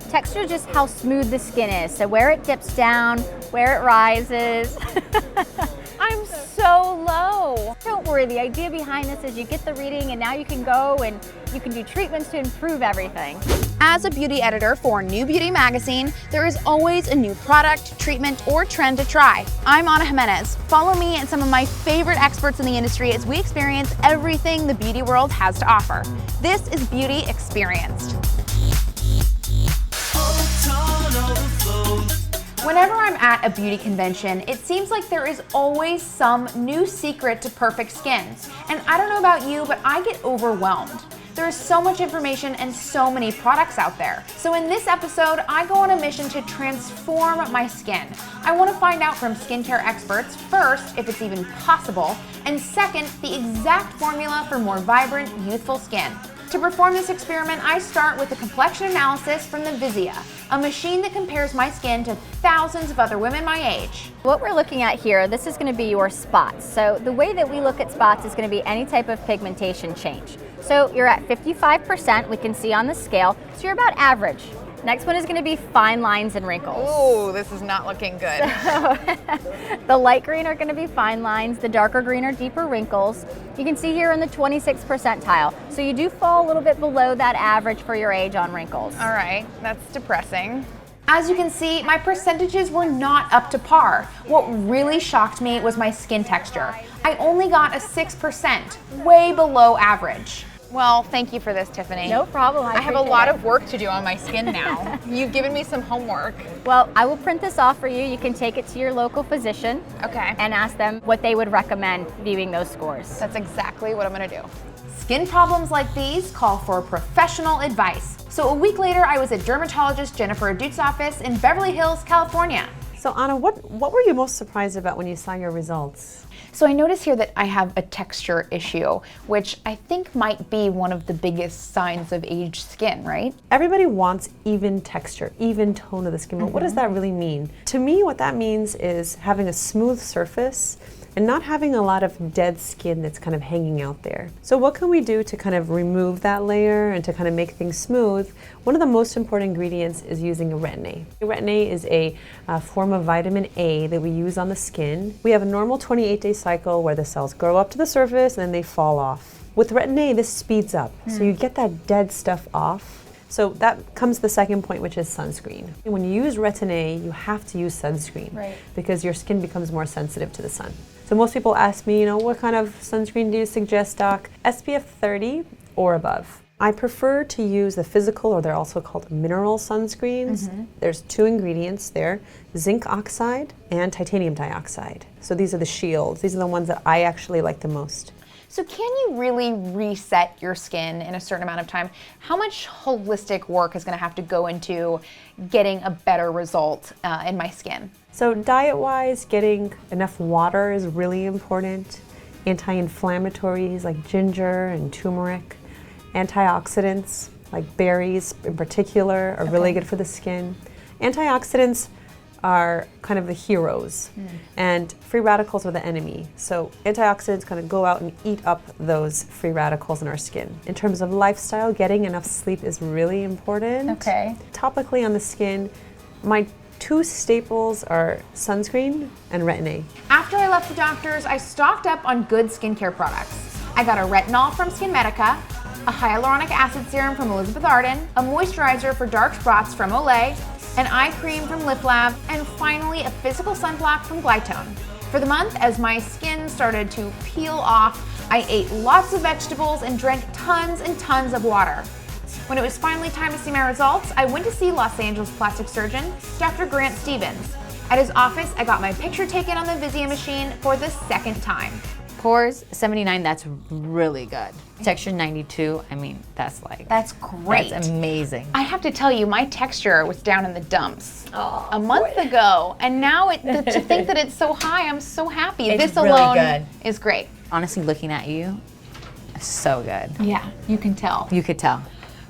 Texture is just how smooth the skin is. So where it dips down, where it rises. I'm so low. Don't worry, the idea behind this is you get the reading and now you can go and you can do treatments to improve everything. As a beauty editor for NewBeauty magazine, there is always a new product, treatment, or trend to try. I'm Ana Jimenez. Follow me and some of my favorite experts in the industry as we experience everything the beauty world has to offer. This is Beauty Experienced. Whenever I'm at a beauty convention, it seems like there is always some new secret to perfect skin. And I don't know about you, but I get overwhelmed. There is so much information and so many products out there. So in this episode, I go on a mission to transform my skin. I want to find out from skincare experts, first, if it's even possible, and second, the exact formula for more vibrant, youthful skin. To perform this experiment, I start with a complexion analysis from the Visia, a machine that compares my skin to thousands of other women my age. What we're looking at here, this is going to be your spots. So the way that we look at spots is going to be any type of pigmentation change. So you're at 55%, we can see on the scale, so you're about average. Next one is going to be fine lines and wrinkles. Ooh, this is not looking good. The light green are going to be fine lines, the darker green are deeper wrinkles. You can see here in the 26th percentile. So you do fall a little bit below that average for your age on wrinkles. All right, that's depressing. As you can see, my percentages were not up to par. What really shocked me was my skin texture. I only got a 6%, way below average. Well, thank you for this, Tiffany. No problem. I have a lot of work to do on my skin now. You've given me some homework. Well, I will print this off for you. You can take it to your local physician. Okay. And ask them what they would recommend viewing those scores. That's exactly what I'm gonna do. Skin problems like these call for professional advice. So a week later, I was at dermatologist Jennifer Ahdout's office in Beverly Hills, California. So Ana, what were you most surprised about when you saw your results? So I notice here that I have a texture issue, which I think might be one of the biggest signs of aged skin, right? Everybody wants even texture, even tone of the skin, but what does that really mean? To me, what that means is having a smooth surface and not having a lot of dead skin that's kind of hanging out there. So what can we do to kind of remove that layer and to kind of make things smooth? One of the most important ingredients is using a Retin A. Retin A is a form of vitamin A that we use on the skin. We have a normal 28-day cycle where the cells grow up to the surface and then they fall off. With Retin A, this speeds up, so you get that dead stuff off. So that comes to the second point, which is sunscreen. When you use Retin A, you have to use sunscreen because your skin becomes more sensitive to the sun. So most people ask me, what kind of sunscreen do you suggest, Doc? SPF 30 or above. I prefer to use the physical, or they're also called mineral sunscreens. There's two ingredients there, zinc oxide and titanium dioxide. So these are the shields. These are the ones that I actually like the most. So can you really reset your skin in a certain amount of time? How much holistic work is gonna have to go into getting a better result in my skin? So diet-wise, getting enough water is really important. Anti-inflammatories like ginger and turmeric. Antioxidants like berries in particular are really good for the skin. Antioxidants are kind of the heroes and free radicals are the enemy. So antioxidants kind of go out and eat up those free radicals in our skin. In terms of lifestyle, getting enough sleep is really important. Okay. Topically on the skin, my two staples are sunscreen and Retin A. After I left the doctors, I stocked up on good skincare products. I got a retinol from SkinMedica, a hyaluronic acid serum from Elizabeth Arden, a moisturizer for dark spots from Olay, an eye cream from Lip Lab, and finally a physical sunblock from Glytone. For the month, as my skin started to peel off, I ate lots of vegetables and drank tons and tons of water. When it was finally time to see my results, I went to see Los Angeles plastic surgeon, Dr. Grant Stevens. At his office, I got my picture taken on the Visia machine for the second time. Pores 79, that's really good. Texture 92, I mean, that's great. That's amazing. I have to tell you, my texture was down in the dumps a month ago, and now to think that it's so high, I'm so happy. It's this really alone good. Is great. Honestly, looking at you, so good. Yeah, you can tell. You could tell.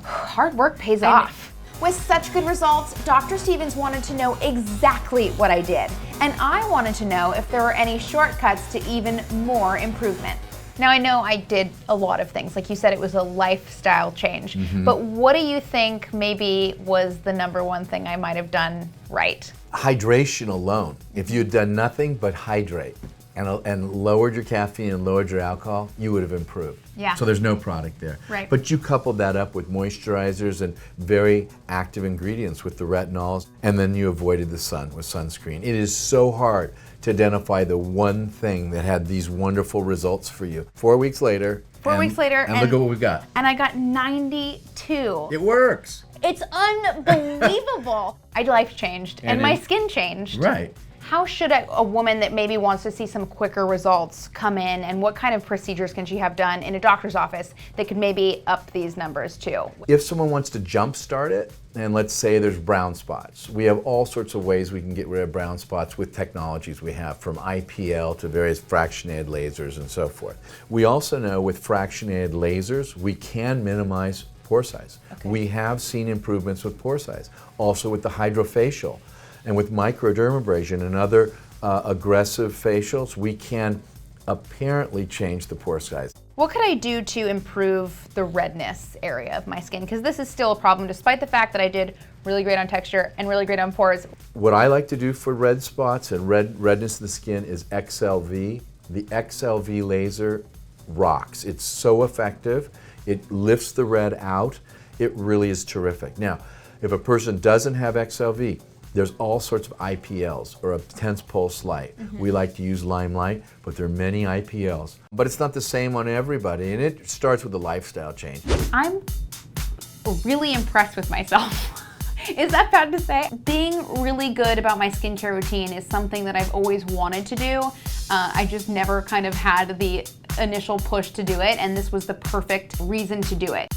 Hard work pays off. With such good results, Dr. Stevens wanted to know exactly what I did, and I wanted to know if there were any shortcuts to even more improvement. Now I know I did a lot of things. Like you said, it was a lifestyle change. But what do you think maybe was the number one thing I might have done right? Hydration alone. If you had done nothing but hydrate and lowered your caffeine and lowered your alcohol, you would have improved. Yeah. So there's no product there. Right. But you coupled that up with moisturizers and very active ingredients with the retinols, and then you avoided the sun with sunscreen. It is so hard to identify the one thing that had these wonderful results for you. 4 weeks later. 4 weeks later. And look at what we got. And I got 92. It works. It's unbelievable. I life changed and my skin changed. Right. How should a woman that maybe wants to see some quicker results come in, and what kind of procedures can she have done in a doctor's office that could maybe up these numbers too? If someone wants to jumpstart it, and let's say there's brown spots, we have all sorts of ways we can get rid of brown spots with technologies we have, from IPL to various fractionated lasers and so forth. We also know with fractionated lasers, we can minimize pore size. Okay. We have seen improvements with pore size, also with the hydrofacial. And with microdermabrasion and other aggressive facials, we can apparently change the pore size. What could I do to improve the redness area of my skin? Because this is still a problem, despite the fact that I did really great on texture and really great on pores. What I like to do for red spots and redness of the skin is XLV. The XLV laser rocks. It's so effective. It lifts the red out. It really is terrific. Now, if a person doesn't have XLV, there's all sorts of IPLs, or a intense pulse light. We like to use limelight, but there are many IPLs. But it's not the same on everybody, and it starts with a lifestyle change. I'm really impressed with myself. Is that bad to say? Being really good about my skincare routine is something that I've always wanted to do. I just never kind of had the initial push to do it, and this was the perfect reason to do it.